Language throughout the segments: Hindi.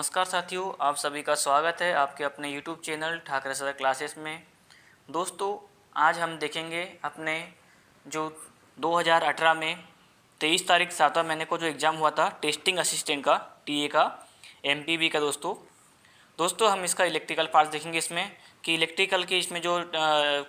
नमस्कार साथियों, आप सभी का स्वागत है आपके अपने YouTube channel Thackeray sir classes में। दोस्तों, आज हम देखेंगे अपने जो 2018 में 23 तारीख 7वां महीने को जो एग्ज़ाम हुआ था टेस्टिंग असिस्टेंट का, टीए का, एमपीबी का। दोस्तों हम इसका इलेक्ट्रिकल पार्ट देखेंगे इसमें कि इलेक्ट्रिकल के इसमें जो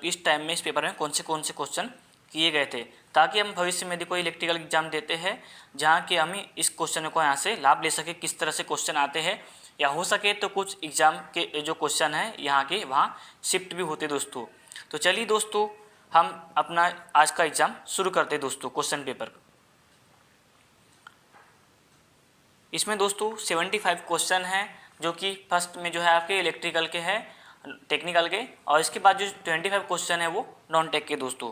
इस टाइम में इस पेपर में कौन से क्वेश्चन किए गए थे, ताकि हम भविष्य में यदि कोई इलेक्ट्रिकल एग्जाम देते हैं जहाँ कि हम इस क्वेश्चन को यहाँ से लाभ ले सके, किस तरह से क्वेश्चन आते हैं, या हो सके तो कुछ एग्ज़ाम के जो क्वेश्चन हैं यहाँ के वहाँ शिफ्ट भी होते दोस्तों। तो चलिए दोस्तों, हम अपना आज का एग्ज़ाम शुरू करते दोस्तों। क्वेश्चन पेपर इसमें दोस्तों 75 क्वेश्चन हैं, जो कि फर्स्ट में जो है आपके इलेक्ट्रिकल के हैं, टेक्निकल के, और इसके बाद जो 25 क्वेश्चन है वो नॉन टेक के दोस्तों।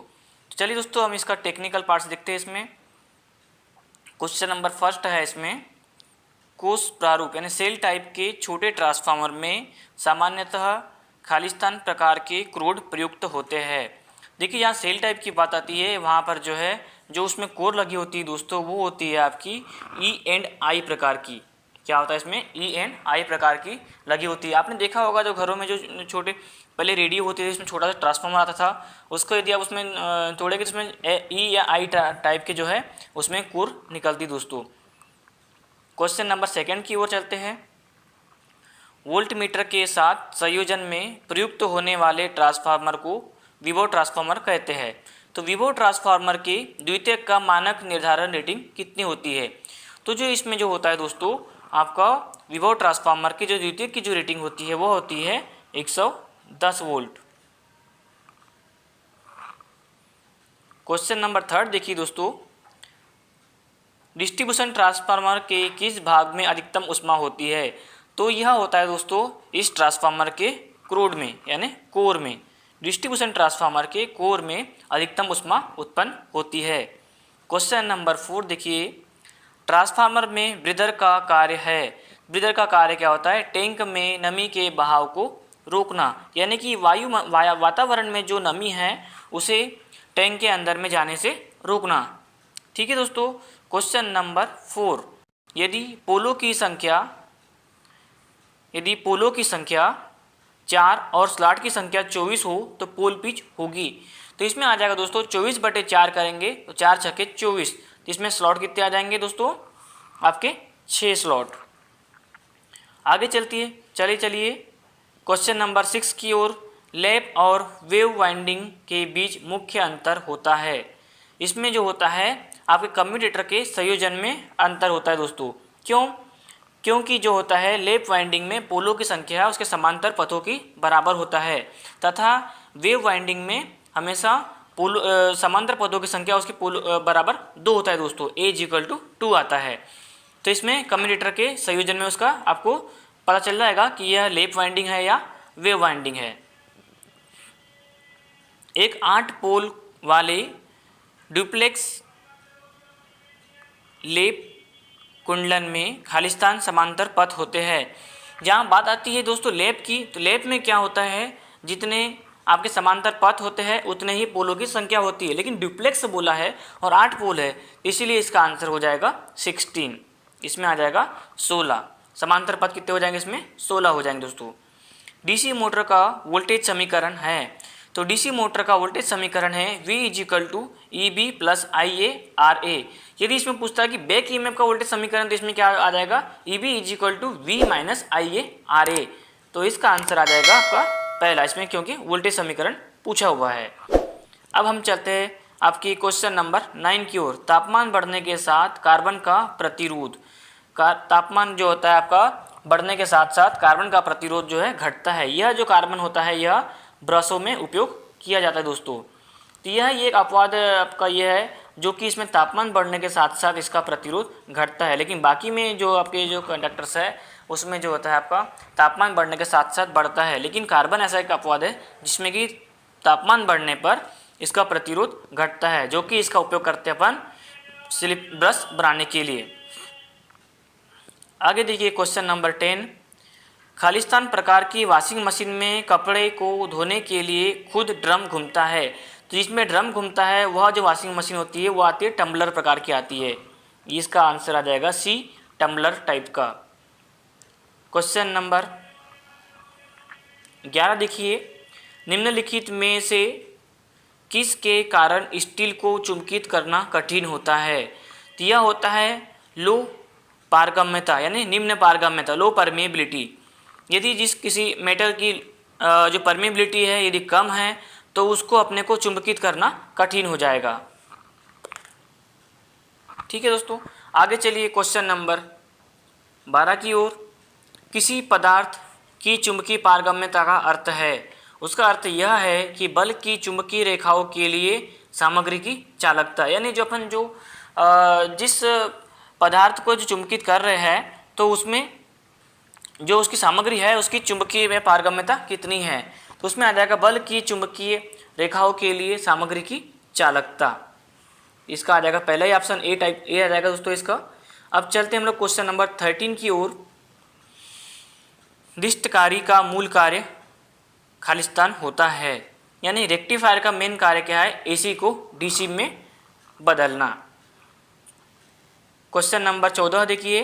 तो चलिए दोस्तों, हम इसका टेक्निकल पार्ट्स देखते हैं। इसमें क्वेश्चन नंबर फर्स्ट है, इसमें कोष प्रारूप यानी सेल टाइप के छोटे ट्रांसफार्मर में सामान्यतः खालिस्तान प्रकार के क्रोड प्रयुक्त होते हैं। देखिए, यहाँ सेल टाइप की बात आती है, वहाँ पर जो है जो उसमें कोर लगी होती है दोस्तों, वो होती है आपकी E&I प्रकार की। क्या होता है इसमें? E&I प्रकार की लगी होती है। आपने देखा होगा जो घरों में जो छोटे पहले रेडियो होती थी, इसमें छोटा सा ट्रांसफार्मर आता था, उसको यदि आप उसमें तोड़ेंगे तो उसमें E या I टाइप के जो है उसमें कोर निकलती दोस्तों। क्वेश्चन नंबर सेकंड की ओर चलते हैं। वोल्ट मीटर के साथ संयोजन में प्रयुक्त होने वाले ट्रांसफार्मर को विभव ट्रांसफार्मर कहते हैं। तो विभव ट्रांसफार्मर के द्वितीयक का मानक निर्धारण रेटिंग कितनी होती है? तो जो इसमें जो होता है दोस्तों, आपका विभव ट्रांसफार्मर की जो द्वितीयक की जो रेटिंग होती है वो होती है 110 वोल्ट। क्वेश्चन नंबर थर्ड देखिए दोस्तों, डिस्ट्रीब्यूशन ट्रांसफार्मर के किस भाग में अधिकतम ऊष्मा होती है? तो यह होता है दोस्तों इस ट्रांसफार्मर के क्रोड में यानी कोर में। डिस्ट्रीब्यूशन ट्रांसफार्मर के कोर में अधिकतम ऊष्मा उत्पन्न होती है। क्वेश्चन नंबर 4 देखिए, ट्रांसफार्मर में ब्रीदर का कार्य है। ब्रीदर का कार्य क्या होता है? टैंक में नमी के बहाव को रोकना, यानी कि वातावरण में जो नमी है उसे टैंक के अंदर में जाने से रोकना। ठीक है दोस्तों। क्वेश्चन नंबर 4, यदि पोलों की संख्या 4 और स्लॉट की संख्या 24 हो तो पोल पिच होगी। तो इसमें आ जाएगा दोस्तों 24/4 करेंगे तो 4 छक्के 24। तो इसमें स्लॉट कितने आ जाएंगे दोस्तों? आपके 6 स्लॉट। आगे चलिए क्वेश्चन नंबर 6 की ओर। लैप और वेव वाइंडिंग के बीच मुख्य अंतर होता है। इसमें जो होता है आपके कम्यूटेटर के संयोजन में अंतर होता है दोस्तों। क्योंकि जो होता है लैप वाइंडिंग में पोलों की संख्या उसके समांतर पथों की बराबर होता है, तथा वेव वाइंडिंग में हमेशा समांतर पथों की संख्या उसके बराबर 2 होता है दोस्तों। A=2 आता है। तो इसमें कम्यूटेटर के संयोजन में उसका आपको पता चल जाएगा कि यह लैप वाइंडिंग है या वेव वाइंडिंग है। एक 8 पोल वाले ड्यूप्लेक्स लैप कुंडलन में खालिस्तान समांतर पथ होते हैं। जहाँ बात आती है दोस्तों लैप की, तो लैप में क्या होता है, जितने आपके समांतर पथ होते हैं उतने ही पोलों की संख्या होती है, लेकिन ड्यूप्लेक्स बोला है और 8 पोल है, इसीलिए इसका आंसर हो जाएगा 16। इसमें आ जाएगा 16। समांतर पथ कितने हो जाएंगे? इसमें 16 हो जाएंगे दोस्तों। डीसी मोटर का वोल्टेज समीकरण है। तो डीसी मोटर का वोल्टेज समीकरण है V=EB + IA/RA। यदि इसमें पूछता है कि बैक ईएमएफ का वोल्टेज समीकरण, तो इसमें क्या आ जाएगा? EB = V - IA/RA। तो इसका आंसर आ जाएगा आपका पहला इसमें, क्योंकि वोल्टेज समीकरण पूछा हुआ है। अब हम चलते हैं आपकी क्वेश्चन नंबर 9 की ओर। तापमान बढ़ने के साथ कार्बन का प्रतिरोध। तापमान जो होता है आपका बढ़ने के साथ साथ कार्बन का प्रतिरोध जो है घटता है। यह जो कार्बन होता है यह ब्रशों में उपयोग किया जाता है दोस्तों। तो यह एक अपवाद आपका यह है जो कि इसमें तापमान बढ़ने के साथ साथ इसका प्रतिरोध घटता है, लेकिन बाकी में जो आपके जो कंडक्टर्स है उसमें जो होता है आपका तापमान बढ़ने के साथ साथ बढ़ता है, लेकिन कार्बन ऐसा एक अपवाद है जिसमें कि तापमान बढ़ने पर इसका प्रतिरोध घटता है, जो कि इसका उपयोग करते हैं अपन स्लिप ब्रश बनाने के लिए। आगे देखिए क्वेश्चन नंबर 10, खालिस्तान प्रकार की वॉशिंग मशीन में कपड़े को धोने के लिए खुद ड्रम घूमता है। तो इसमें ड्रम घूमता है, वह जो वॉशिंग मशीन होती है वो आती है टम्बलर प्रकार की आती है। इसका आंसर आ जाएगा C, टम्बलर टाइप का। क्वेश्चन नंबर 11 देखिए, निम्नलिखित में से किसके कारण स्टील को चुंबकित करना कठिन होता है? तो यह होता है लो पारगम्यता यानी निम्न पारगम्यता, लो परमेबिलिटी। यदि जिस किसी मेटल की जो परमेबिलिटी है यदि कम है तो उसको अपने को चुंबकित करना कठिन हो जाएगा। ठीक है दोस्तों, आगे चलिए क्वेश्चन नंबर 12 की ओर। किसी पदार्थ की चुंबकीय पारगम्यता का अर्थ है, उसका अर्थ यह है कि बल की चुंबकीय रेखाओं के लिए सामग्री की चालकता, यानी जो अपन जो जिस पदार्थ को जो चुंबकित कर रहे हैं तो उसमें जो उसकी सामग्री है उसकी चुंबकीय में पारगम्यता कितनी है, तो उसमें आ जाएगा बल की चुंबकीय रेखाओं के लिए सामग्री की चालकता। इसका आ जाएगा पहला ही ऑप्शन ए टाइप ए आ जाएगा दोस्तों इसका। अब चलते हैं हम लोग क्वेश्चन नंबर 13 की ओर। डिस्टकारी का मूल कार्य खालिस्तान होता है, यानी रेक्टिफायर का मेन कार्य क्या है? एसी को डीसी में बदलना। क्वेश्चन नंबर 14 देखिए,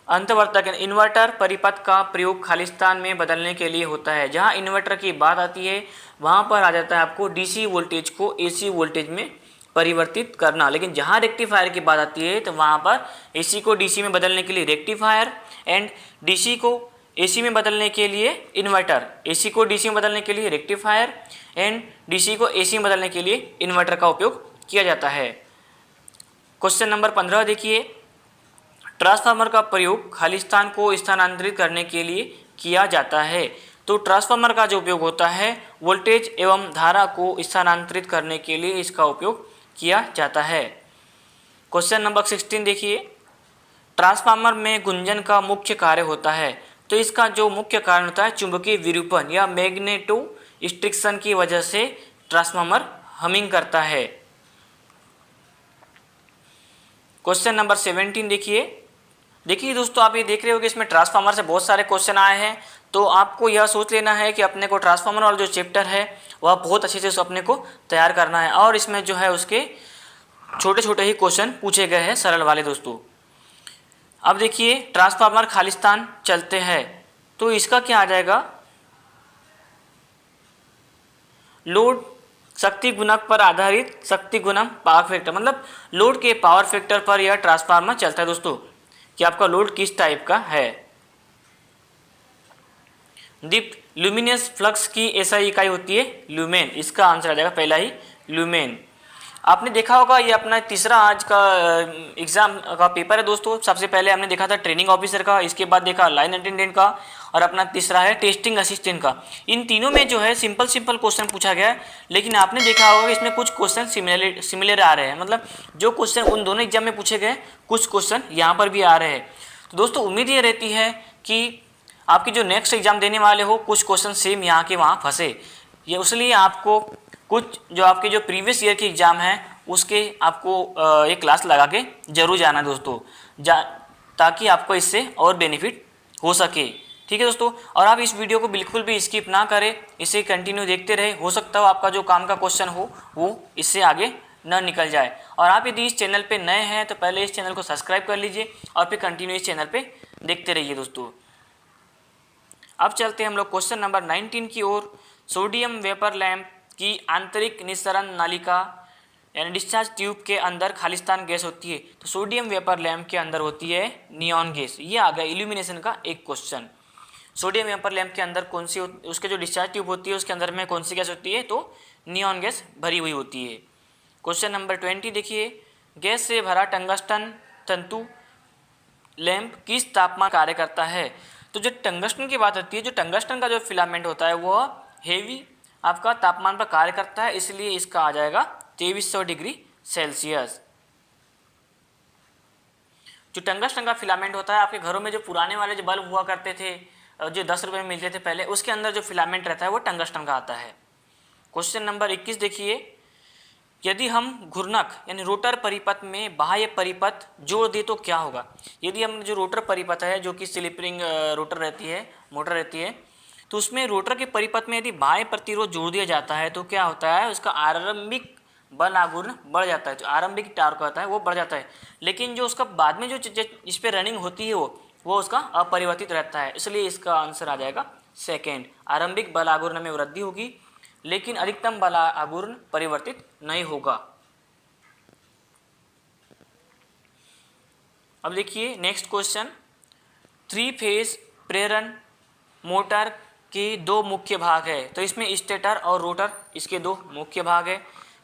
अंतवर्तक इन्वर्टर परिपथ का प्रयोग खालिस्तान में बदलने के लिए होता है। जहां इन्वर्टर की बात आती है वहां पर आ जाता है आपको डीसी वोल्टेज को एसी वोल्टेज में परिवर्तित करना, लेकिन जहां रेक्टिफायर की बात आती है तो वहां पर एसी को डीसी में बदलने के लिए रेक्टिफायर एंड डीसी को एसी में बदलने के लिए इन्वर्टर, एसी को डीसी में बदलने के लिए रेक्टिफायर एंड डीसी को एसी में बदलने के लिए इन्वर्टर का उपयोग किया जाता है। क्वेश्चन नंबर 15 देखिए, ट्रांसफार्मर का प्रयोग खालिस्तान को स्थानांतरित करने के लिए किया जाता है। तो ट्रांसफार्मर का जो उपयोग होता है वोल्टेज एवं धारा को स्थानांतरित करने के लिए इसका उपयोग किया जाता है। क्वेश्चन नंबर 16 देखिए, ट्रांसफार्मर में गुंजन का मुख्य कार्य होता है। तो इसका जो मुख्य कारण होता है चुंबकीय विरूपण या मैग्नेटो स्ट्रिक्शन की वजह से ट्रांसफार्मर हमिंग करता है। क्वेश्चन नंबर 17 देखिए दोस्तों, आप ये देख रहे हो कि इसमें ट्रांसफार्मर से बहुत सारे क्वेश्चन आए हैं, तो आपको यह सोच लेना है कि अपने को ट्रांसफार्मर वाला जो चैप्टर है वह बहुत अच्छे से अपने को तैयार करना है, और इसमें जो है उसके छोटे छोटे ही क्वेश्चन पूछे गए हैं सरल वाले दोस्तों। अब देखिए, ट्रांसफार्मर खालिस्तान चलते हैं तो इसका क्या आ जाएगा? लोड शक्ति गुणक पर आधारित शक्ति गुणम पावर फैक्टर, मतलब लोड के पावर फैक्टर पर यह ट्रांसफार्मर चलता है दोस्तों कि आपका लोड किस टाइप का है। दीप्त ल्यूमिनस फ्लक्स की एसआई इकाई होती है ल्यूमेन, इसका आंसर आ जाएगा पहला ही ल्यूमेन। आपने देखा होगा ये अपना तीसरा आज का एग्जाम का पेपर है दोस्तों। सबसे पहले हमने देखा था ट्रेनिंग ऑफिसर का, इसके बाद देखा लाइन अटेंडेंट का, और अपना तीसरा है टेस्टिंग असिस्टेंट का। इन तीनों में जो है सिंपल क्वेश्चन पूछा गया है, लेकिन आपने देखा होगा कि इसमें कुछ क्वेश्चन सिमिलर आ रहे हैं, मतलब जो क्वेश्चन उन दोनों एग्जाम में पूछे गए कुछ क्वेश्चन यहाँ पर भी आ रहे हैं। तो दोस्तों उम्मीद ये रहती है कि आपकी जो नेक्स्ट एग्जाम देने वाले हो कुछ क्वेश्चन सेम यहाँ के वहाँ फंसे, ये इसलिए आपको कुछ जो आपके जो प्रीवियस ईयर के एग्ज़ाम हैं उसके आपको एक क्लास लगा के जरूर जाना दोस्तों, ताकि आपको इससे और बेनिफिट हो सके। ठीक है दोस्तों, और आप इस वीडियो को बिल्कुल भी स्किप ना करें, इसे कंटिन्यू देखते रहे। हो सकता हो आपका जो काम का क्वेश्चन हो वो इससे आगे न निकल जाए। और आप यदि इस चैनल पे नए हैं तो पहले इस चैनल को सब्सक्राइब कर लीजिए और फिर कंटिन्यू इस चैनल पे देखते रहिए दोस्तों। अब चलते हैं हम लोग क्वेश्चन नंबर 19 की ओर। सोडियम वेपर लैंप की आंतरिक निस्सरण नालिका यानी डिस्चार्ज ट्यूब के अंदर खालिस्तान गैस होती है। तो सोडियम वेपर लैंप के अंदर होती है नियॉन गैस। ये आ गया इल्यूमिनेशन का एक क्वेश्चन। सोडियम वेपर लैंप के अंदर कौन सी उसके जो डिस्चार्ज ट्यूब होती है उसके अंदर में कौन सी गैस होती है? तो नियॉन गैस भरी हुई होती है। क्वेश्चन नंबर 20 देखिए, गैस से भरा टंगस्टन तंतु लैंप किस तापमान कार्य करता है? तो जो टंगस्टन की बात आती है, जो टंगस्टन का जो फिलामेंट होता है वह हेवी आपका तापमान पर कार्य करता है, इसलिए इसका आ जाएगा 2300 डिग्री सेल्सियस। जो टंगस्टन का फिलामेंट होता है, आपके घरों में जो पुराने वाले जो बल्ब हुआ करते थे जो 10 रुपये में मिलते थे पहले, उसके अंदर जो फिलामेंट रहता है वो टंगस्टन का आता है। क्वेश्चन नंबर 21 देखिए, यदि हम घूर्णक यानी रोटर परिपथ में बाह्य परिपथ जोड़ दे तो क्या होगा? यदि हम जो रोटर परिपथ है जो कि स्लिपरिंग रोटर रहती है, मोटर रहती है, तो उसमें रोटर के परिपथ में यदि बाह्य प्रतिरोध जोड़ दिया जाता है तो क्या होता है? उसका आरंभिक बल आघूर्ण बढ़ जाता है, जो आरंभिक टार्क होता है वो बढ़ जाता है। लेकिन जो उसका बाद में जो इस पर रनिंग होती है वो उसका अपरिवर्तित रहता है, इसलिए इसका आंसर आ जाएगा सेकेंड। आरंभिक बल आघूर्ण में वृद्धि होगी लेकिन अधिकतम बल आघूर्ण परिवर्तित नहीं होगा। अब देखिए नेक्स्ट क्वेश्चन, 3 फेज प्रेरण मोटर के 2 मुख्य भाग है। तो इसमें स्टेटर और रोटर इसके 2 मुख्य भाग है,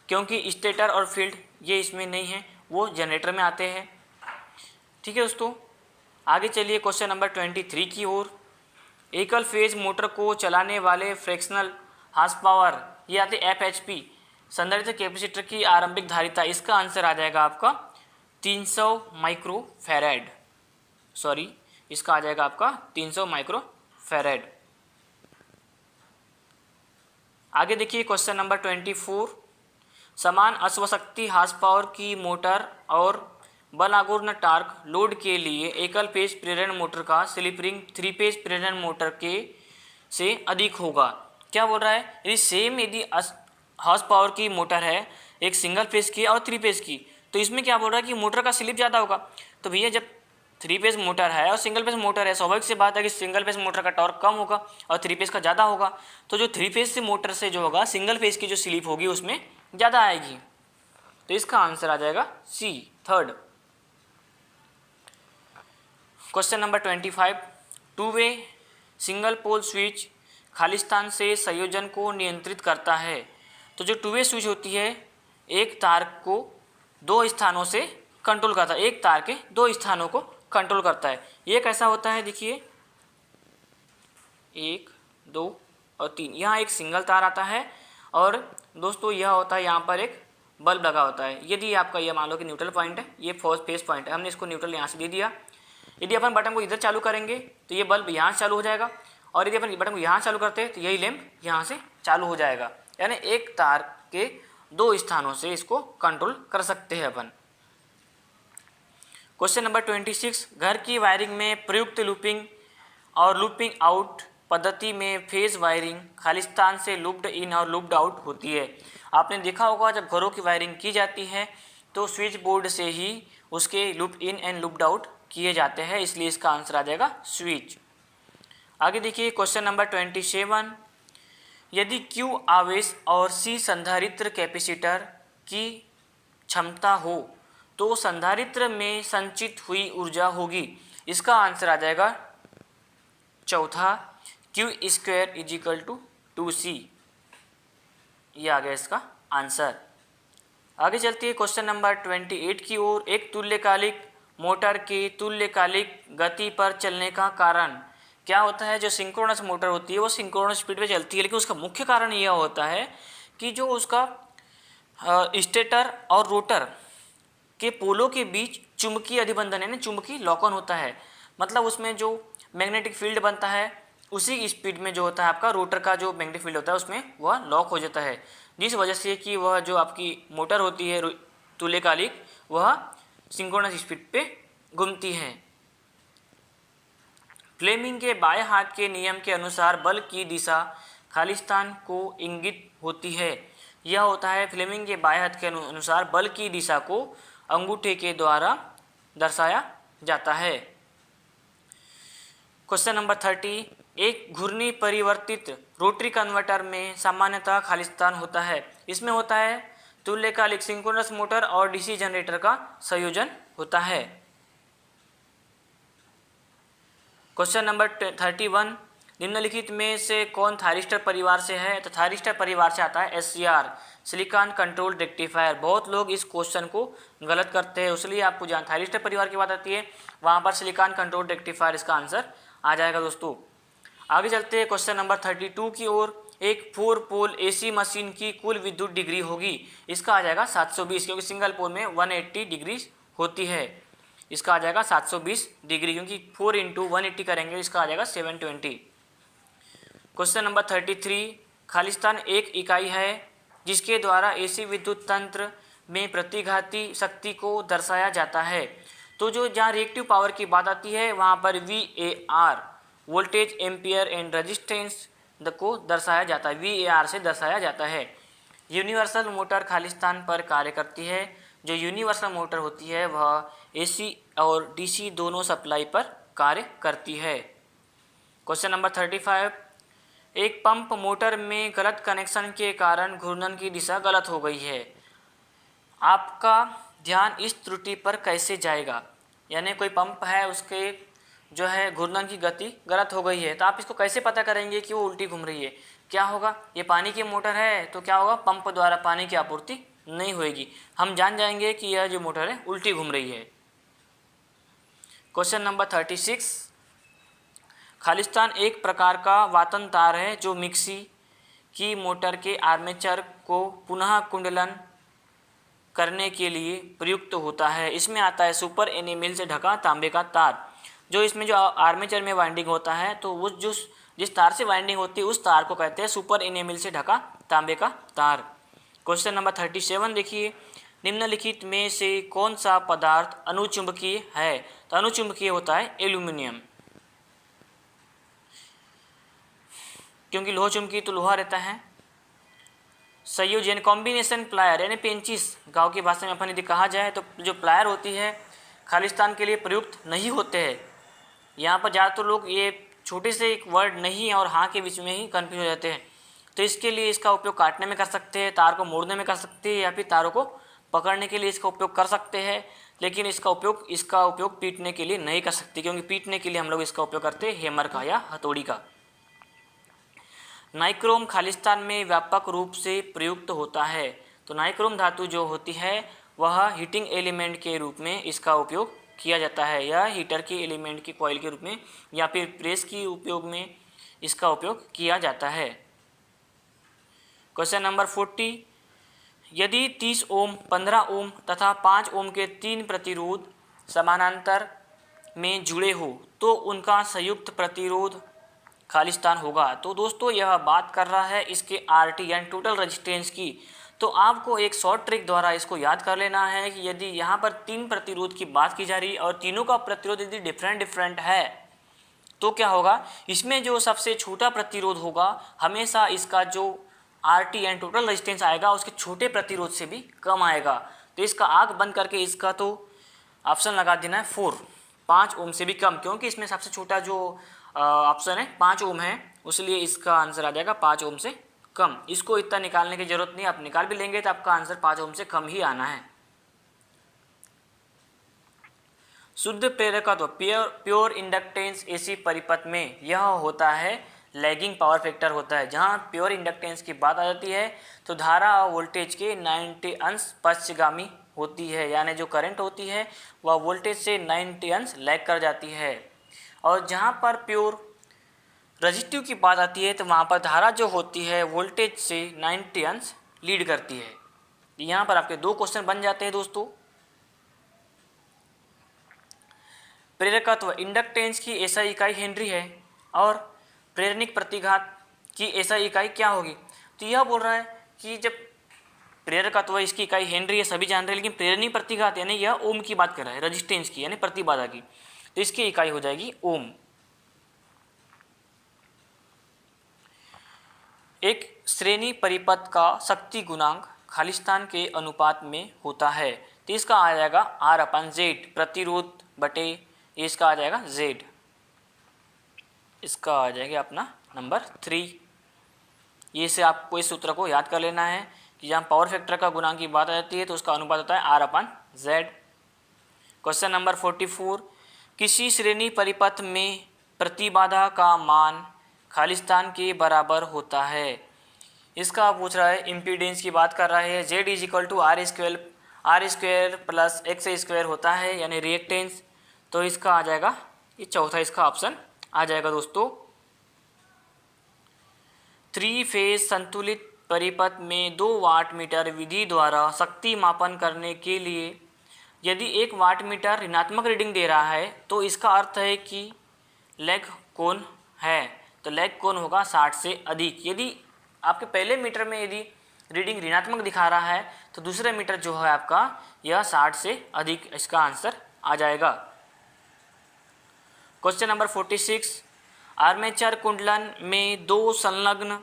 क्योंकि स्टेटर और फील्ड ये इसमें नहीं है, वो जनरेटर में आते हैं। ठीक है दोस्तों, आगे चलिए क्वेश्चन नंबर 23 की ओर। एकल फेज मोटर को चलाने वाले फ्रैक्शनल हार्स पावर ये आते FHP संधारित्र कैपेसिटर की आरंभिक धारिता, इसका आंसर आ जाएगा आपका 300 माइक्रोफैराड। सॉरी, इसका आ जाएगा आपका 300 माइक्रोफैराड। आगे देखिए क्वेश्चन नंबर 24, समान अश्वशक्ति हार्स पावर की मोटर और बल आघूर्ण टार्क लोड के लिए एकल फेज प्रेरण मोटर का स्लिप रिंग 3 फेज प्रेरण मोटर के से अधिक होगा। क्या बोल रहा है, यदि सेम यदि हार्स पावर की मोटर है एक सिंगल फेज की और 3 फेज की, तो इसमें क्या बोल रहा है कि मोटर का स्लिप ज़्यादा होगा। तो भैया जब 3 फेज मोटर है और सिंगल फेज मोटर है, स्वाभाविक सी बात है कि सिंगल फेज मोटर का टॉर्क कम होगा और 3 फेज का ज़्यादा होगा। तो जो 3 फेज से मोटर से जो होगा सिंगल फेज की जो स्लिप होगी उसमें ज़्यादा आएगी। तो इसका आंसर आ जाएगा सी, थर्ड। क्वेश्चन नंबर 25, 2 वे सिंगल पोल स्विच खालिस्तान से संयोजन को नियंत्रित करता है। तो जो 2 वे स्विच होती है एक तार को 2 स्थानों से कंट्रोल करता है, एक तार के 2 स्थानों को कंट्रोल करता है। ये कैसा होता है, देखिए 1, 2 और 3, यहाँ एक सिंगल तार आता है और दोस्तों यह होता है यहाँ पर एक बल्ब लगा होता है। यदि आपका यह मान लो कि न्यूट्रल पॉइंट है, ये फेस पॉइंट है, हमने इसको न्यूट्रल यहाँ से दे दिया। यदि अपन बटन को इधर चालू करेंगे तो ये बल्ब यहाँ से चालू हो जाएगा, और यदि अपन बटन को यहाँ चालू करते हैं तो यही लैंप यहाँ से चालू हो जाएगा। यानी एक तार के 2 स्थानों से इसको कंट्रोल कर सकते हैं अपन। क्वेश्चन नंबर 26, घर की वायरिंग में प्रयुक्त लूपिंग और लूपिंग आउट पद्धति में फेज वायरिंग खालिस्तान से लूप्ड इन और लूप्ड आउट होती है। आपने देखा होगा जब घरों की वायरिंग की जाती है तो स्विच बोर्ड से ही उसके loop in and looped out किए जाते हैं, इसलिए इसका आंसर आ जाएगा स्विच। आगे देखिए क्वेश्चन नंबर 27, यदि Q आवेश और C संधारित्र कैपेसिटर की क्षमता हो तो संधारित्र में संचित हुई ऊर्जा होगी। इसका आंसर आ जाएगा चौथा, Q² = 2C। ये आ गया इसका आंसर। आगे चलती है क्वेश्चन नंबर 28 की ओर। एक तुल्यकालिक मोटर के तुल्यकालिक गति पर चलने का कारण क्या होता है। जो सिंक्रोनस मोटर होती है वो सिंक्रोनस स्पीड पे चलती है, लेकिन उसका मुख्य कारण यह होता है कि जो उसका स्टेटर और रोटर के पोलों के बीच चुंबकीय अधिबंधन यानी चुंबकीय लॉक ऑन होता है। मतलब उसमें जो मैग्नेटिक फील्ड बनता है उसी स्पीड में जो होता है आपका रोटर का जो मैग्नेटिक फील्ड होता है उसमें वह लॉक हो जाता है, जिस वजह से कि वह जो आपकी मोटर होती है तुल्यकालिक वह सिंक्रोनस स्पीड पे घूमती है। फ्लेमिंग के बाएं हाथ के नियम के अनुसार बल की दिशा खालिस्तान को इंगित होती है। यह होता है फ्लेमिंग के बाएं हाथ के अनुसार बल की दिशा को अंगूठे के द्वारा दर्शाया जाता है। क्वेश्चन नंबर 30, एक घूर्णी परिवर्तित रोटरी कन्वर्टर में सामान्यतः खालिस्तान होता है। इसमें होता है तुल्यकालिक सिंक्रोनस मोटर और डीसी जनरेटर का संयोजन होता है। क्वेश्चन नंबर 31, निम्नलिखित में से कौन थायरिस्टर परिवार से है। तो थायरिस्टर परिवार से आता है SCR सिलिकॉन कंट्रोल रेक्टिफायर। बहुत लोग इस क्वेश्चन को गलत करते हैं, इसलिए आपको जहाँ थायरिस्टर परिवार की बात आती है वहाँ पर सिलिकॉन कंट्रोल रेक्टिफायर इसका आंसर आ जाएगा दोस्तों। आगे चलते हैं क्वेश्चन नंबर 32 की ओर। एक 4 पोल AC मशीन की कुल विद्युत डिग्री होगी। इसका आ जाएगा 720, क्योंकि सिंगल पोल में 180 डिग्री होती है। इसका आ जाएगा 720 डिग्री, क्योंकि 4 × 180 करेंगे, इसका आ जाएगा 720। क्वेश्चन नंबर 33, खालिस्तान एक इकाई है जिसके द्वारा AC विद्युत तंत्र में प्रतिघाती शक्ति को दर्शाया जाता है। तो जो जहाँ रिएक्टिव पावर की बात आती है वहाँ पर VAR voltage ampere and resistance को दर्शाया जाता है, VAR से दर्शाया जाता है। यूनिवर्सल मोटर खालिस्तान पर कार्य करती है। जो यूनिवर्सल मोटर होती है वह AC और DC दोनों सप्लाई पर कार्य करती है। क्वेश्चन नंबर 35, एक पंप मोटर में गलत कनेक्शन के कारण घूर्णन की दिशा गलत हो गई है। आपका ध्यान इस त्रुटि पर कैसे जाएगा? यानी कोई पंप है, उसके जो है घूर्णन की गति गलत हो गई है, तो आप इसको कैसे पता करेंगे कि वो उल्टी घूम रही है? क्या होगा, ये पानी की मोटर है तो क्या होगा, पंप द्वारा पानी की आपूर्ति नहीं होगी, हम जान जाएंगे कि यह जो मोटर है उल्टी घूम रही है। क्वेश्चन नंबर 36, खालिस्तान एक प्रकार का वातन तार है जो मिक्सी की मोटर के आर्मेचर को पुनः कुंडलन करने के लिए प्रयुक्त होता है। इसमें आता है सुपर एनीमिल से ढका तांबे का तार। जो इसमें जो आर्मेचर में वाइंडिंग होता है, तो वो जिस तार से वाइंडिंग होती है उस तार को कहते हैं सुपर एनीमिल से ढका तांबे का तार। क्वेश्चन नंबर 37 देखिए, निम्नलिखित में से कौन सा पदार्थ अनुचुंबकीय है? तो अनुचुंबकीय होता है एल्यूमिनियम, क्योंकि लोहा चुंबकीय तो लोहा रहता है। संयोजन कॉम्बिनेशन प्लायर यानी पेंचिस, गांव की भाषा में अपन यदि कहा जाए तो जो प्लायर होती है खालिस्तान के लिए प्रयुक्त नहीं होते हैं। यहाँ पर ज़्यादातर लोग ये छोटे से एक वर्ड नहीं और हाँ के बीच में ही कन्फ्यूज हो जाते हैं, तो इसके लिए इसका उपयोग काटने में कर सकते हैं, तार को मोड़ने में कर सकते हैं, या फिर तारों को पकड़ने के लिए इसका उपयोग कर सकते हैं। लेकिन इसका उपयोग पीटने के लिए नहीं कर सकते, क्योंकि पीटने के लिए हम लोग इसका उपयोग करते हैं हैमर का या हथौड़ी का। नाइक्रोम खालिस्तान में व्यापक रूप से प्रयुक्त होता है। तो नाइक्रोम धातु जो होती है वह हीटिंग एलिमेंट के रूप में इसका उपयोग किया जाता है, या हीटर के एलिमेंट की कॉइल के रूप में, या फिर प्रेस की उपयोग में इसका उपयोग किया जाता है। क्वेश्चन नंबर 40, यदि 30 ओम, 15 ओम तथा 5 ओम के 3 प्रतिरोध समानांतर में जुड़े हो तो उनका संयुक्त प्रतिरोध खालिस्तान होगा। तो दोस्तों यह बात कर रहा है इसके RT यानी टोटल रेजिस्टेंस की। तो आपको एक शॉर्ट ट्रिक द्वारा इसको याद कर लेना है कि यदि यहाँ पर 3 प्रतिरोध की बात की जा रही है और तीनों का प्रतिरोध यदि डिफरेंट है तो क्या होगा, इसमें जो सबसे छोटा प्रतिरोध होगा हमेशा इसका जो RT यानी टोटल रेजिस्टेंस आएगा उसके छोटे प्रतिरोध से भी कम आएगा। तो इसका आग बंद करके इसका तो ऑप्शन लगा देना है 4, 5 ओम से भी कम, क्योंकि इसमें सबसे छोटा जो ऑप्शन है 5 ओम है, इसलिए इसका आंसर आ जाएगा 5 ओम से कम। इसको इतना निकालने की जरूरत नहीं, आप निकाल भी लेंगे तो आपका आंसर 5 ओम से कम ही आना है। शुद्ध प्रेरकत्व प्योर इंडक्टेंस AC परिपथ में यह होता है लैगिंग पावर फैक्टर होता है। जहाँ प्योर इंडक्टेंस की बात आ जाती है तो धारा और वोल्टेज के 90 अंश पश्चगामी होती है, यानी जो करंट होती है वह वोल्टेज से 90 अंश लैग कर जाती है। और जहाँ पर प्योर रेजिस्टिव की बात आती है तो वहाँ पर धारा जो होती है वोल्टेज से 90 अंश लीड करती है। यहाँ पर आपके 2 क्वेश्चन बन जाते हैं दोस्तों। प्रेरकत्व इंडक्टेंस की SI इकाई हेनरी है और प्रेरणिक प्रतिघात की SI इकाई क्या होगी? तो यह बोल रहा है कि जब प्रेरकत्व इसकी इकाई हेनरी है सभी जान रहे हैं, लेकिन प्रेरणिक प्रतिघात यानी यह ओम की बात कर रहा है, रेजिस्टेंस की यानी प्रतिबाधा की, तो इसकी इकाई हो जाएगी ओम। एक श्रेणी परिपथ का शक्ति गुणांक खालिस्तान के अनुपात में होता है, तो इसका आ जाएगा R/Z, प्रतिरोध बटे इसका आ जाएगा Z, इसका आ जाएगा अपना नंबर 3। ये से आपको इस सूत्र को याद कर लेना है कि जहाँ पावर फैक्टर का गुणांक की बात आ जाती है तो उसका अनुपात होता है R/Z। क्वेश्चन नंबर 44, किसी श्रेणी परिपथ में प्रतिबाधा का मान खालिस्तान के बराबर होता है। इसका पूछ रहा है, इम्पीडेंस की बात कर रहा है, Z = R² प्लस X² होता है यानी रिएक्टेंस, तो इसका आ जाएगा ये चौथा इसका ऑप्शन आ जाएगा दोस्तों। 3 फेज संतुलित परिपथ में 2 वाट मीटर विधि द्वारा शक्ति मापन करने के लिए यदि 1 वाट मीटर ऋणात्मक रीडिंग दे रहा है तो इसका अर्थ है कि लैग कोण है, तो लैग कोण होगा 60 से अधिक। यदि आपके पहले मीटर में यदि रीडिंग ऋणात्मक दिखा रहा है तो दूसरे मीटर जो है आपका यह 60 से अधिक, इसका आंसर आ जाएगा। क्वेश्चन नंबर 46, आर्मेचर कुंडलन में 2 संलग्न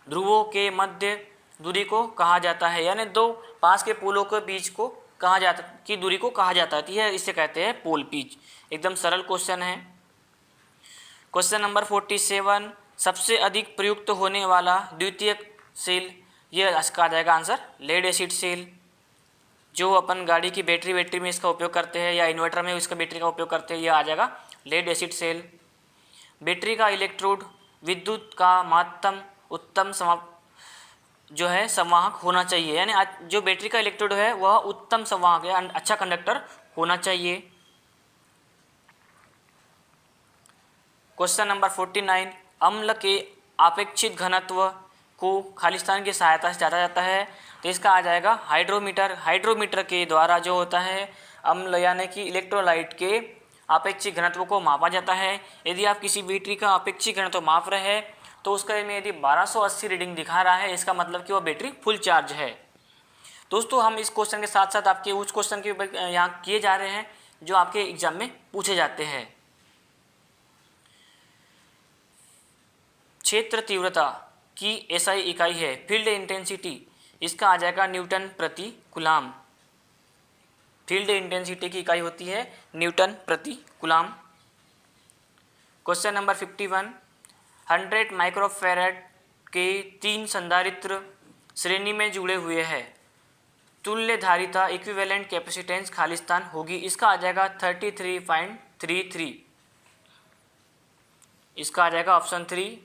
ध्रुवों के मध्य दूरी को कहा जाता है, यानी 2 पास के पोलों के बीच को कहा जाता की दूरी को कहा जाता है, इसे कहते हैं पोल पिच। एकदम सरल क्वेश्चन है। क्वेश्चन नंबर 47, सबसे अधिक प्रयुक्त होने वाला द्वितीयक सेल, यह इसका आ जाएगा आंसर लेड एसिड सेल। जो अपन गाड़ी की बैटरी में इसका उपयोग करते हैं या इन्वर्टर में इसका बैटरी का उपयोग करते हैं, यह आ जाएगा लेड एसिड सेल। बैटरी का इलेक्ट्रोड विद्युत का महत्तम उत्तम जो है संवाहक होना चाहिए, यानी जो बैटरी का इलेक्ट्रोड है वह उत्तम संवाहक या अच्छा कंडक्टर होना चाहिए। क्वेश्चन नंबर 49, अम्ल के आपेक्षिक घनत्व को खालिस्तान की सहायता से जाना जाता है, तो इसका आ जाएगा हाइड्रोमीटर। हाइड्रोमीटर के द्वारा जो होता है अम्ल यानी कि इलेक्ट्रोलाइट के आपेक्षिक घनत्व को मापा जाता है। यदि आप किसी बैटरी का आपेक्षिक घनत्व माप रहे हैं तो उसका में यदि 1280 रीडिंग दिखा रहा है, इसका मतलब कि वह बैटरी फुल चार्ज है। दोस्तों हम इस क्वेश्चन के साथ साथ आपके उस क्वेश्चन के यहाँ किए जा रहे हैं जो आपके एग्जाम में पूछे जाते हैं। क्षेत्र तीव्रता की एसआई इकाई है फील्ड इंटेंसिटी, इसका आ जाएगा न्यूटन प्रति कूलाम। फील्ड इंटेंसिटी की इकाई होती है न्यूटन प्रति कूलाम। क्वेश्चन नंबर 51, 100 माइक्रोफैराड के 3 संधारित्र श्रेणी में जुड़े हुए हैं, तुल्य धारिता इक्विवेलेंट कैपेसिटेंस खालिस्तान होगी, इसका आ जाएगा 33.33। इसका आ जाएगा ऑप्शन 3।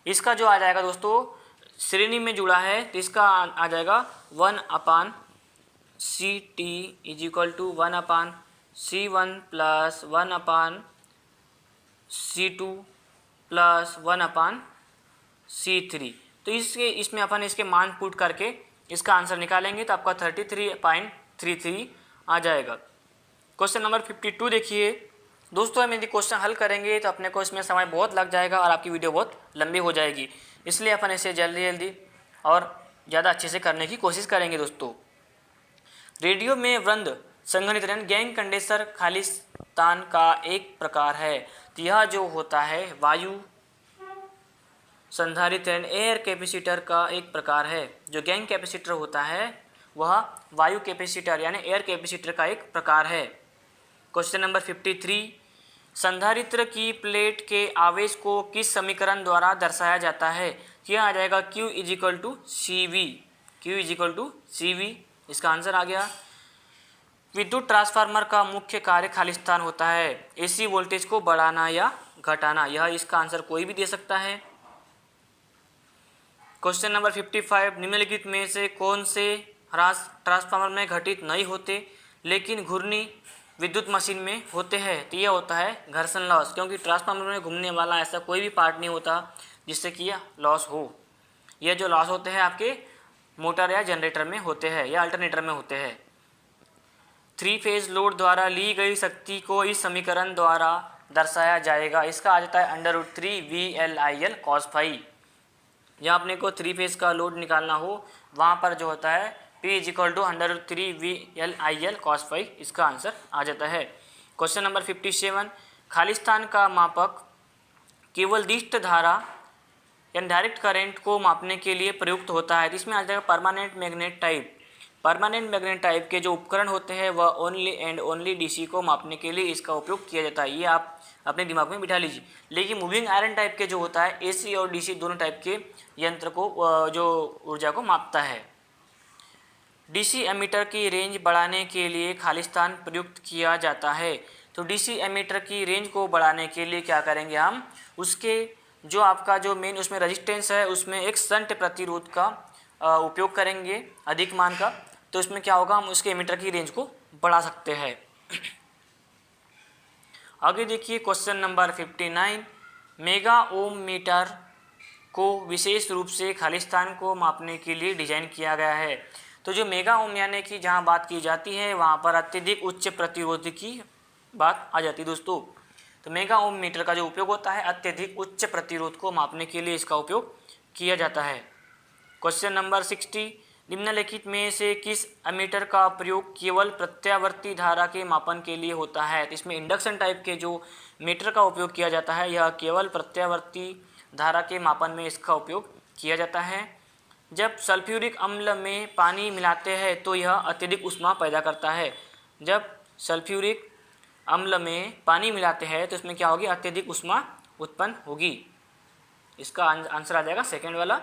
इसका जो आ जाएगा दोस्तों श्रेणी में जुड़ा है तो इसका आ जाएगा 1/CT = 1/C1 + 1/C2 + 1/C3। तो इसमें अपन इसके मान पुट करके इसका आंसर निकालेंगे तो आपका 33.33 आ जाएगा। क्वेश्चन नंबर 52 देखिए दोस्तों, हम यदि क्वेश्चन हल करेंगे तो अपने को इसमें समय बहुत लग जाएगा और आपकी वीडियो बहुत लंबी हो जाएगी, इसलिए अपन इसे जल्दी और ज़्यादा अच्छे से करने की कोशिश करेंगे। दोस्तों रेडियो में वृंद संघनित्र गैंग कंडेंसर खालिस्तान का एक प्रकार है, तो यह जो होता है वायु संधारित्र एयर कैपेसिटर का एक प्रकार है। जो गैंग कैपेसिटर होता है वह वायु कैपेसिटर यानी एयर कैपेसिटर का एक प्रकार है। क्वेश्चन नंबर 53, संधारित्र की प्लेट के आवेश को किस समीकरण द्वारा दर्शाया जाता है, यह आ जाएगा Q = CV। Q = CV, इसका आंसर आ गया। विद्युत ट्रांसफार्मर का मुख्य कार्य खालिस्तान होता है AC वोल्टेज को बढ़ाना या घटाना, यह इसका आंसर कोई भी दे सकता है। क्वेश्चन नंबर 55, निम्नलिखित में से कौन से ह्रास ट्रांसफार्मर में घटित नहीं होते लेकिन घूर्णी विद्युत मशीन में होते हैं, तो यह होता है घर्षण लॉस, क्योंकि ट्रांसफार्मर में घूमने वाला ऐसा कोई भी पार्ट नहीं होता जिससे कि यह लॉस हो। यह जो लॉस होते हैं आपके मोटर या जनरेटर में होते हैं या अल्टरनेटर में होते हैं। 3 फेज लोड द्वारा ली गई शक्ति को इस समीकरण द्वारा दर्शाया जाएगा, इसका आ जाता है √3 VLIL cos φ। जहाँ अपने को 3 फेज का लोड निकालना हो वहाँ पर जो होता है P = √3 VLIL cos φ, इसका आंसर आ जाता है। क्वेश्चन नंबर 57, खालिस्तान का मापक केवल दिष्ट धारा यानी डायरेक्ट करंट को मापने के लिए प्रयुक्त होता है, इसमें आ जाएगा permanent magnet type. Permanent magnet type के जो उपकरण होते हैं वह ओनली एंड ओनली DC को मापने के लिए इसका उपयोग किया जाता है, ये आप अपने दिमाग में बिठा लीजिए। लेकिन मूविंग आयरन टाइप के जो होता है AC और DC दोनों टाइप के यंत्र को जो ऊर्जा को मापता है। DC एमीटर की रेंज बढ़ाने के लिए खालिस्तान प्रयुक्त किया जाता है, तो DC एमीटर की रेंज को बढ़ाने के लिए क्या करेंगे हम, उसके जो आपका जो मेन उसमें रेजिस्टेंस है उसमें एक शंट प्रतिरोध का उपयोग करेंगे अधिक मान का, तो इसमें क्या होगा हम उसके एमीटर की रेंज को बढ़ा सकते हैं। आगे देखिए question number 59, mega ohm meter को विशेष रूप से खालिस्तान को मापने के लिए डिजाइन किया गया है, तो जो मेगा ओम यानी कि जहाँ बात की जाती है वहाँ पर अत्यधिक उच्च प्रतिरोध की बात आ जाती है दोस्तों। तो मेगा ओम मीटर का जो उपयोग होता है अत्यधिक उच्च प्रतिरोध को मापने के लिए इसका उपयोग किया जाता है। क्वेश्चन नंबर 60, निम्नलिखित में से किस एमीटर का प्रयोग केवल प्रत्यावर्ती धारा के मापन के लिए होता है, तो इसमें इंडक्शन टाइप के जो मीटर का उपयोग किया जाता है यह केवल प्रत्यावर्ती धारा के मापन में इसका उपयोग किया जाता है। जब सल्फ्यूरिक अम्ल में पानी मिलाते हैं तो यह अत्यधिक ऊष्मा पैदा करता है। जब सल्फ्यूरिक अम्ल में पानी मिलाते हैं तो इसमें क्या होगी, अत्यधिक ऊष्मा उत्पन्न होगी। इसका आंसर आ जाएगा सेकेंड वाला।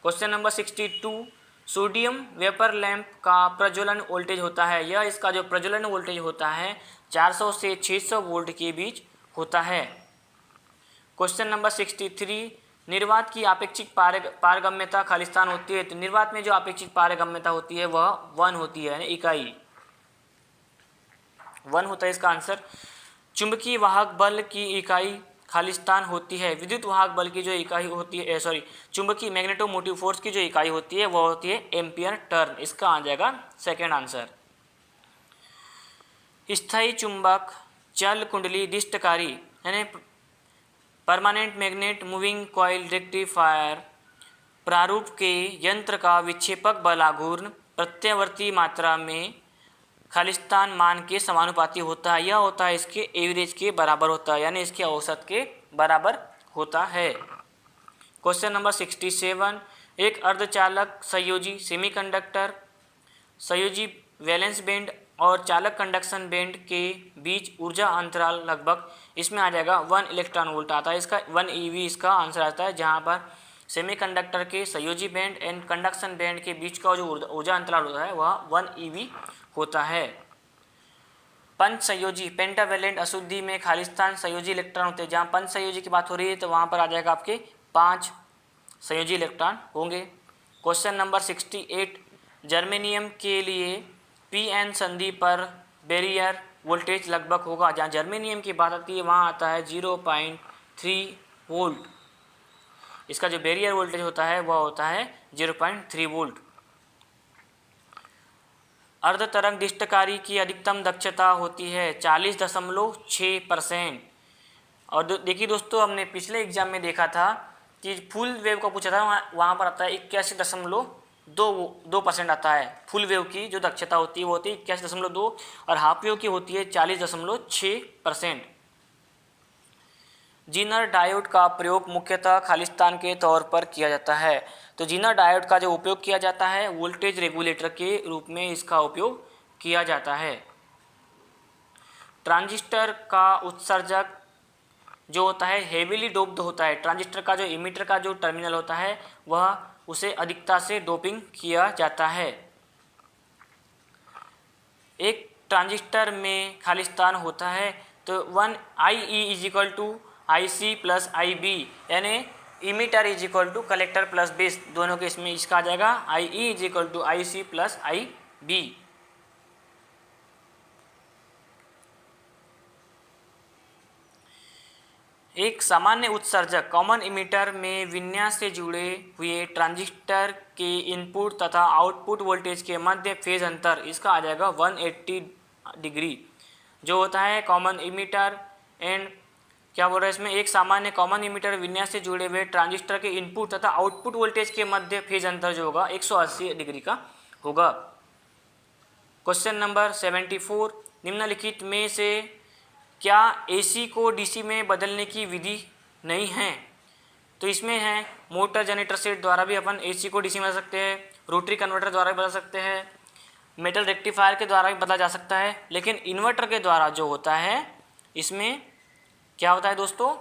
Question number 62, sodium vapour lamp का प्रज्वलन वोल्टेज होता है, यह इसका जो प्रज्वलन वोल्टेज होता है 400 से 600 वोल्ट के बीच होता है। क्वेश्चन नंबर 63, निर्वात की अपेक्षित पारगम्यता खालिस्तान होती है, तो निर्वात में जो अपेक्षित पारगम्यता होती है वह 1 होती है, यानी इकाई 1 होता है इसका आंसर। चुंबकीय वाहक बल की इकाई खालिस्तान होती है, विद्युत वाहक बल की जो इकाई होती है, चुंबकीय मैग्नेटोमोटिव फोर्स की जो इकाई होती है वह होती है एम्पियर टर्न। इसका आ जाएगा सेकेंड आंसर। स्थायी चुंबक चल कुंडली दिष्टकारी यानी permanent magnet moving coil rectifier प्रारूप के यंत्र का विक्षेपक बल आघूर्ण प्रत्यावर्ती मात्रा में खालिस्तान मान के समानुपाती होता है। यह होता है इसके एवरेज के बराबर होता है, यानी इसके औसत के बराबर होता है। क्वेश्चन नंबर 67, एक अर्धचालक संयोजी सेमीकंडक्टर संयोजी वैलेंस बैंड और चालक कंडक्शन बैंड के बीच ऊर्जा अंतराल लगभग, इसमें आ जाएगा 1 इलेक्ट्रॉन वोल्ट आता है, इसका 1 eV इसका आंसर आता है, जहाँ पर सेमीकंडक्टर के संयोजी बैंड एंड कंडक्शन बैंड के बीच का जो ऊर्जा अंतराल होता है वह 1 eV होता है। पंच संयोजी पेंटावेलेंट अशुद्धि में खालिस्तान संयोजी इलेक्ट्रॉन होते हैं, जहाँ पंच संयोजी की बात हो रही है तो वहाँ पर आ जाएगा आपके 5 संयोजी इलेक्ट्रॉन होंगे। क्वेश्चन नंबर 68, जर्मेनियम के लिए पीएन संधि पर बैरियर वोल्टेज लगभग होगा, जहाँ जर्मेनियम की बात आती है वहाँ आता है 0.3 वोल्ट। इसका जो बैरियर वोल्टेज होता है वह होता है 0.3 वोल्ट। अर्ध तरंग दिष्टकारी की अधिकतम दक्षता होती है 40.6%। और देखिए दोस्तों, हमने पिछले एग्जाम में देखा था कि फुल वेव का पूछा था, वहाँ पर आता है 81.2% आता है। फुल वेव की जो दक्षता होती है वो होती है 81.2 और हाफ वेव की होती है 40.6%। जीनर डायोड का प्रयोग मुख्यतः खालिस्तान के तौर पर किया जाता है, तो जीनर डायोड का जो उपयोग किया जाता है वोल्टेज रेगुलेटर के रूप में इसका उपयोग किया जाता है। ट्रांजिस्टर का उत्सर्जक जो होता है हेवीली डोप्ड होता है, ट्रांजिस्टर का जो इमीटर का जो टर्मिनल होता है वह उसे अधिकता से डोपिंग किया जाता है। एक ट्रांजिस्टर में खालिस्तान होता है तो 1 IE = IC + IB, यानी इमीटर = कलेक्टर + बेस, दोनों के इसमें इसका आ जाएगा IE = IC + IB। एक सामान्य उत्सर्जक कॉमन इमीटर में विन्यास से जुड़े हुए ट्रांजिस्टर के इनपुट तथा आउटपुट वोल्टेज के मध्य फेज अंतर, इसका आ जाएगा 180 डिग्री जो होता है कॉमन इमीटर एंड क्या बोल रहा है इसमें, एक सामान्य कॉमन इमीटर विन्यास से जुड़े हुए ट्रांजिस्टर के इनपुट तथा आउटपुट वोल्टेज के मध्य फेज अंतर जो होगा 180 डिग्री का होगा। क्वेश्चन नंबर 74, निम्नलिखित में से क्या AC को DC में बदलने की विधि नहीं है, तो इसमें है मोटर जनरेटर सेट द्वारा भी अपन AC को DC में बदल सकते हैं, रोटरी कन्वर्टर द्वारा भी बदल सकते हैं, मेटल रेक्टिफायर के द्वारा भी बदला जा सकता है, लेकिन इन्वर्टर के द्वारा जो होता है इसमें क्या होता है दोस्तों,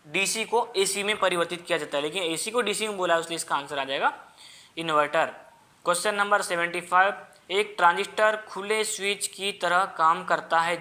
DC को AC में परिवर्तित किया जाता है, लेकिन AC को DC में बोला है इसलिए इसका आंसर आ जाएगा इन्वर्टर। क्वेश्चन नंबर 75, एक ट्रांजिस्टर खुले स्विच की तरह काम करता है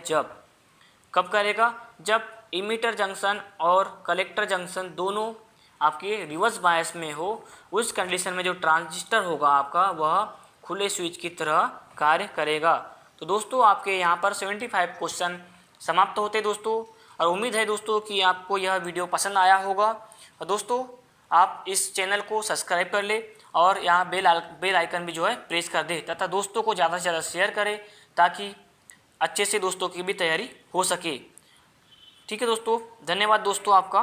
कब करेगा, जब इमीटर जंक्शन और कलेक्टर जंक्शन दोनों आपके रिवर्स बायस में हो, उस कंडीशन में जो ट्रांजिस्टर होगा आपका वह खुले स्विच की तरह कार्य करेगा। तो दोस्तों आपके यहाँ पर 75 क्वेश्चन समाप्त होते दोस्तों, और उम्मीद है दोस्तों कि आपको यह वीडियो पसंद आया होगा। और दोस्तों आप इस चैनल को सब्सक्राइब कर ले और यहाँ बेल आइकन भी जो है प्रेस कर दे, तथा दोस्तों को ज़्यादा से ज़्यादा शेयर करें ताकि अच्छे से दोस्तों की भी तैयारी हो सके। ठीक है दोस्तों, धन्यवाद दोस्तों आपका।